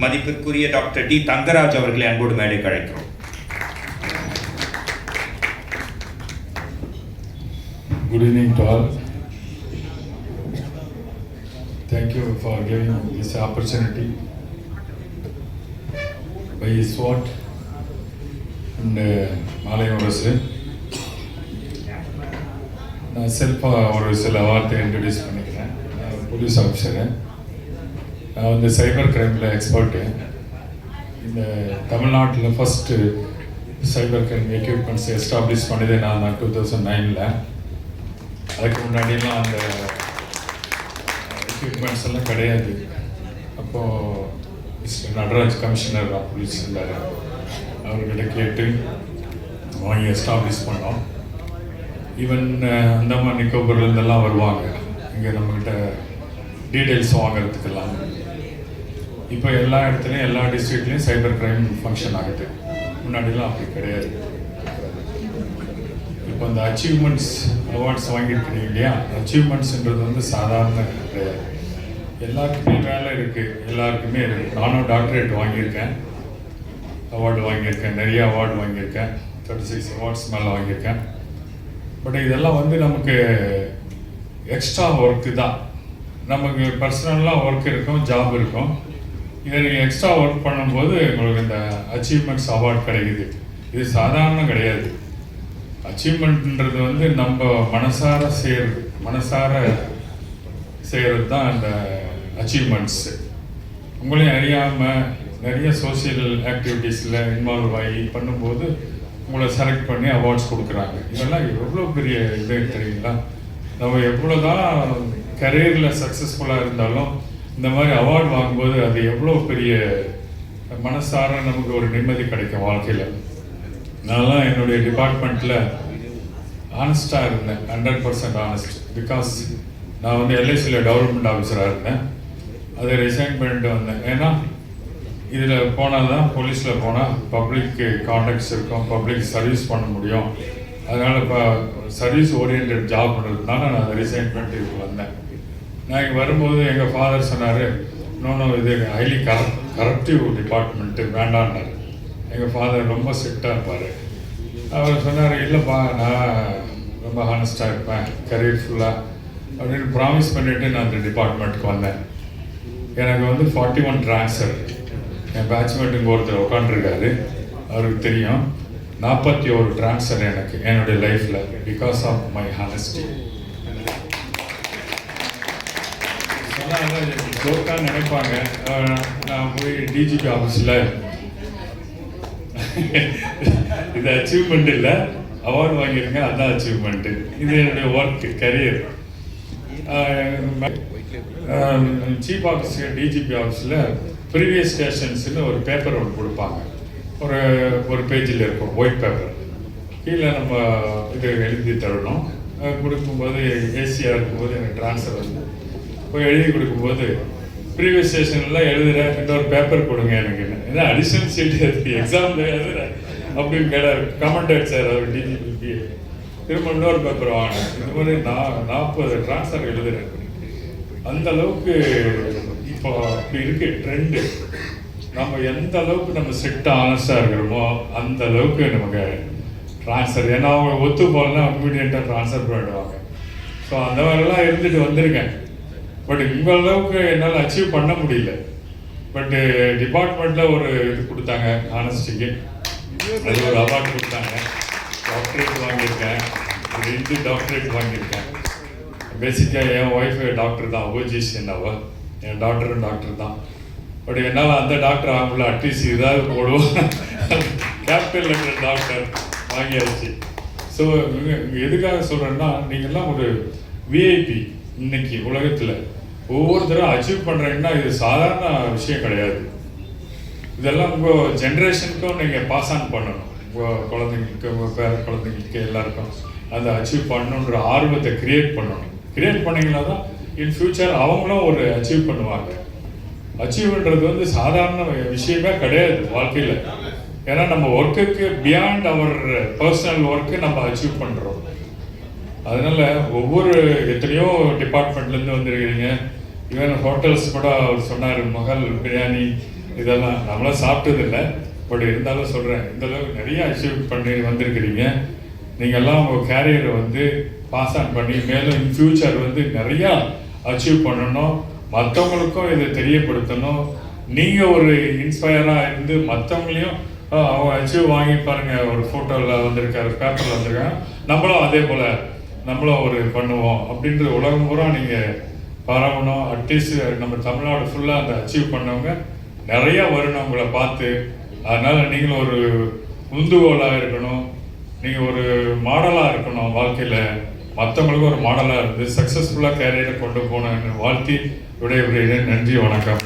மதிப்பிற்குரிய doctor D Thangaraj அவர்களை அன்போடு மேடைக்கு அழைக்கிறோம். Good evening to all. Thank you for giving this opportunity by SWAT and Malay Orasu. நான் செல்ஃபாக ஒரு சில வார்த்தை இன்ட்ரடியூஸ் பண்ணிக்கிறேன். நான் போலீஸ் ஆஃபீஸரு. நான் வந்து சைபர் கிரைமில் எக்ஸ்பர்ட்டு. இந்த தமிழ்நாட்டில் first cyber crime equipments establish பண்ணதே நான் 2009. அதுக்கு முன்னாடிலாம் அந்த எக்யூப்மெண்ட்ஸ் எல்லாம் கிடையாது. அப்போது mister Nataraj commissioner of police இருந்தார். அவர்கிட்ட கேட்டு வாங்கி எஸ்டாப்ளிஷ் பண்ணோம். ஈவன் அந்தமான் நிக்கோபர்லேருந்தெல்லாம் வருவாங்க இங்கே நம்மக்கிட்ட டீட்டெயில்ஸ் வாங்கிறதுக்கெல்லாம். இப்போ எல்லா இடத்துலையும் எல்லா டிஸ்ட்ரிக்ட்லேயும் சைபர் கிரைம் ஃபங்க்ஷன் ஆகுது. முன்னாடிலாம் அப்படி கிடையாது. இப்போ அந்த அச்சீவ்மெண்ட்ஸ் அவார்ட்ஸ் வாங்கியிருக்கிறீங்க இல்லையா, அச்சீவ்மெண்ட்ஸுன்றது வந்து சாதாரண கிடையாது. எல்லாருக்குமே வேலை இருக்குது, எல்லாருக்குமே இருக்குது. நானும் டாக்டரேட் வாங்கியிருக்கேன், அவார்டு வாங்கியிருக்கேன், நிறைய அவார்டு வாங்கியிருக்கேன், 36 அவார்ட்ஸ் மேலே வாங்கியிருக்கேன். பட் இதெல்லாம் வந்து நமக்கு எக்ஸ்ட்ரா ஒர்க்கு தான். நமக்கு பர்சனலாக ஒர்க் இருக்கும், ஜாப் இருக்கும். இதை நீங்கள் எக்ஸ்ட்ரா ஒர்க் பண்ணும்போது உங்களுக்கு இந்த அச்சீவ்மெண்ட்ஸ் அவார்ட் கிடைக்குது. இது சாதாரண கிடையாது. அச்சீவ்மெண்ட்ன்றது வந்து நம்ம மனசார செய்கிறது தான் இந்த அச்சீவ்மெண்ட்ஸு. உங்களையும் அறியாமல் நிறைய சோசியல் ஆக்டிவிட்டீஸில் இன்வால்வ் ஆகி பண்ணும்போது உங்களை செலக்ட் பண்ணி அவார்ட்ஸ் கொடுக்குறாங்க. இதெல்லாம் எவ்வளோ பெரிய இது தெரியுங்களா? நம்ம எவ்வளோ தான் கரியரில் சக்ஸஸ்ஃபுல்லாக இருந்தாலும் இந்த மாதிரி அவார்டு வாங்கும்போது அது எவ்வளோ பெரிய மனசார நமக்கு ஒரு நிம்மதி கிடைக்கும் வாழ்க்கையில். நான்லாம் என்னுடைய டிபார்ட்மெண்ட்டில் ஆனஸ்டாக இருந்தேன், 100% ஆனஸ்ட். பிகாஸ் நான் வந்து எல்ஐசியில் டெவலப்மெண்ட் ஆஃபீஸராக இருந்தேன். அதை ரிசைன் பண்ணிட்டு வந்தேன். ஏன்னா இதில் போனால் தான், போலீஸில் போனால் பப்ளிக் கான்டாக்ட்ஸ் இருக்கும், பப்ளிக் சர்வீஸ் பண்ண முடியும். அதனால் இப்போ சர்வீஸ் ஓரியன்ட் ஜாப் பண்ணுறதுனால நான் அதை ரிசைன் பண்ணிட்டு வந்தேன். நான் இங்கே வரும்போது எங்கள் ஃபாதர் சொன்னார், இன்னொன்று இது ஹைலி கரப்டிவ் டிபார்ட்மெண்ட்டு வேண்டான்னார். எங்கள் ஃபாதர் ரொம்ப ஸ்ட்ரிக்டாக இருப்பார். அவர் சொன்னார், இல்லைப்பா நான் ரொம்ப ஹானஸ்டாக இருப்பேன் கரியர் ஃபுல்லாக அப்படின்னு ப்ராமிஸ் பண்ணிவிட்டு நான் அந்த டிபார்ட்மெண்ட்டுக்கு வந்தேன். எனக்கு வந்து 41 ட்ரான்ஸ்ஃபர். என் பேட்ச்மேட்டுங்க ஒருத்தர் உட்காந்துருக்காரு, அவருக்கு தெரியும். 41 ட்ரான்ஸ்ஃபர் எனக்கு என்னுடைய லைஃப்பில், பிகாஸ் ஆஃப் மை ஹானஸ்டி. ஜோக்காக நினைப்பாங்க, நான் போய் டிஜிபி ஆஃபீஸில் இது அச்சீவ்மெண்ட் இல்லை, அவார்டு வாங்கியிருக்கேன், அதுதான் அச்சீவ்மெண்ட்டு. இது என்னுடைய work career. Chief officer DGP ஆஃபீஸில் ப்ரீவியஸ் ஸ்டேஷன்ஸ்னு ஒரு பேப்பர் ஒன்று கொடுப்பாங்க. ஒரு பேஜில் இருக்கும், ஒயிட் பேப்பர். கீழே நம்ம இது எழுதி தரணும். கொடுக்கும்போது ஏசியாக இருக்கும்போது எனக்கு ட்ரான்ஸ்ஃபர் வந்து போய் எழுதி கொடுக்கும்போது ப்ரீவியஸ் ஸ்டேஷன்லாம் எழுதுகிறேன், இன்னொரு பேப்பர் கொடுங்க எனக்கு. ஏன்னா அடிஷனல் சீட் இருக்குது, எக்ஸாமில் எழுதுகிறேன் அப்படின்னு கேட்டார். கமெண்ட் அடிச்சார் அவர் டிஜிபி. திரும்ப இன்னொரு பேப்பர் வாங்க. இந்த மாதிரி 40 ட்ரான்ஸ்ஃபர் எழுதுகிறேன். அந்த அளவுக்கு இப்போ அப்படி இருக்கு ட்ரெண்டு. நம்ம எந்த அளவுக்கு நம்ம ஸ்ட்ரிக்டாக ஆனஸ்டாக இருக்கிறோமோ அந்த அளவுக்கு நமக்கு ட்ரான்ஸ்ஃபர். ஏன்னா அவங்க ஒத்து போகலன்னா இம்மீடியட்டாக ட்ரான்ஸ்ஃபர் பண்ணிடுவாங்க. ஸோ அந்த மாதிரிலாம் இருந்துட்டு வந்திருக்கேன். பட் இந்த அளவுக்கு என்னால் அச்சீவ் பண்ண முடியல. பட்டு டிபார்ட்மெண்ட்டில் ஒரு இது கொடுத்தாங்க ஹானஸ்டிக்கு, அது ஒரு அவார்டு கொடுத்தாங்க. டாக்டரேட் வாங்கியிருக்கேன், 2 டாக்டரேட் வாங்கியிருக்கேன். பேசிக்காக என் ஒய்ஃபு டாக்டர் தான், ஓஜிஷன். அவள் என் டாக்டரும் டாக்டர் தான். பட் என்னால் அந்த டாக்டர் ஆகல, அட்லீஸ்ட் இதாவது போடுவோம். கேபிட்டல் லெட்டர் டாக்டர் வாங்கியாச்சு. ஸோ எதுக்காக சொல்கிறேன்னா, நீங்கள்லாம் ஒரு விஐபி. இன்னைக்கு உலகத்தில் ஒவ்வொருத்தரும் அச்சீவ் பண்ணுறீங்கன்னா இது சாதாரண விஷயம் கிடையாது. இதெல்லாம் உங்கள் ஜென்ரேஷனுக்கும் நீங்கள் பாஸ் ஆன் பண்ணணும். உங்கள் குழந்தைங்களுக்கு, உங்கள் பேர குழந்தைங்களுக்கு எல்லாருக்கும் அதை அச்சீவ் பண்ணணுன்ற ஆர்வத்தை க்ரியேட் பண்ணணும். க்ரியேட் பண்ணிங்கன்னா தான் இன் ஃபியூச்சர் அவங்களும் ஒரு அச்சீவ் பண்ணுவாங்க. அச்சீவ்ன்றது வந்து சாதாரண விஷயமே கிடையாது வாழ்க்கையில். ஏன்னா நம்ம ஒர்க்குக்கு பியாண்ட் அவர் பர்சனல் ஒர்க்கு நம்ம அச்சீவ் பண்ணுறோம். அதனால் ஒவ்வொரு எத்தனையோ டிபார்ட்மெண்ட்லேருந்து வந்துருக்கிறீங்க. ஈவன் ஹோட்டல்ஸ் கூட அவர் சொன்னார், மகள் பிரியாணி இதெல்லாம் நம்மளாம் சாப்பிட்டதில்லை, பட் இருந்தாலும் சொல்கிறேன், இந்தளவுக்கு நிறைய அச்சீவ் பண்ணி வந்திருக்கிறீங்க. நீங்கள்லாம் உங்கள் கேரியரை வந்து பாஸ் ஆன் பண்ணி மேலும் இன் ஃப்யூச்சர் வந்து நிறையா அச்சீவ் பண்ணணும், மற்றவங்களுக்கும் இதை தெரியப்படுத்தணும். நீங்கள் ஒரு இன்ஸ்பயராக இருந்து மற்றவங்களையும் அவங்க அச்சீவ் வாங்கி பாருங்கள், ஒரு ஃபோட்டோவில் வந்திருக்காரு, பேப்பரில் வந்திருக்காங்க, நம்மளும் அதே போல் நம்மளும் ஒரு பண்ணுவோம் அப்படின்ற உலகம் பூரா நீங்கள் பரவணும். அட்லீஸ்ட் நம்ம தமிழ்நாடு ஃபுல்லாக அந்த அச்சீவ் பண்ணவங்க நிறையா வரணும் உங்களை பார்த்து. அதனால் நீங்களும் ஒரு உந்துகோலாக இருக்கணும், நீங்கள் ஒரு மாடலாக இருக்கணும் வாழ்க்கையில், மற்றவங்களுக்கும் ஒரு மாடலாக இருந்து சக்ஸஸ்ஃபுல்லாக கேரியரை கொண்டு போகணுன்னு வாழ்த்தி விடைபெறுகிறேன். நன்றி, வணக்கம்.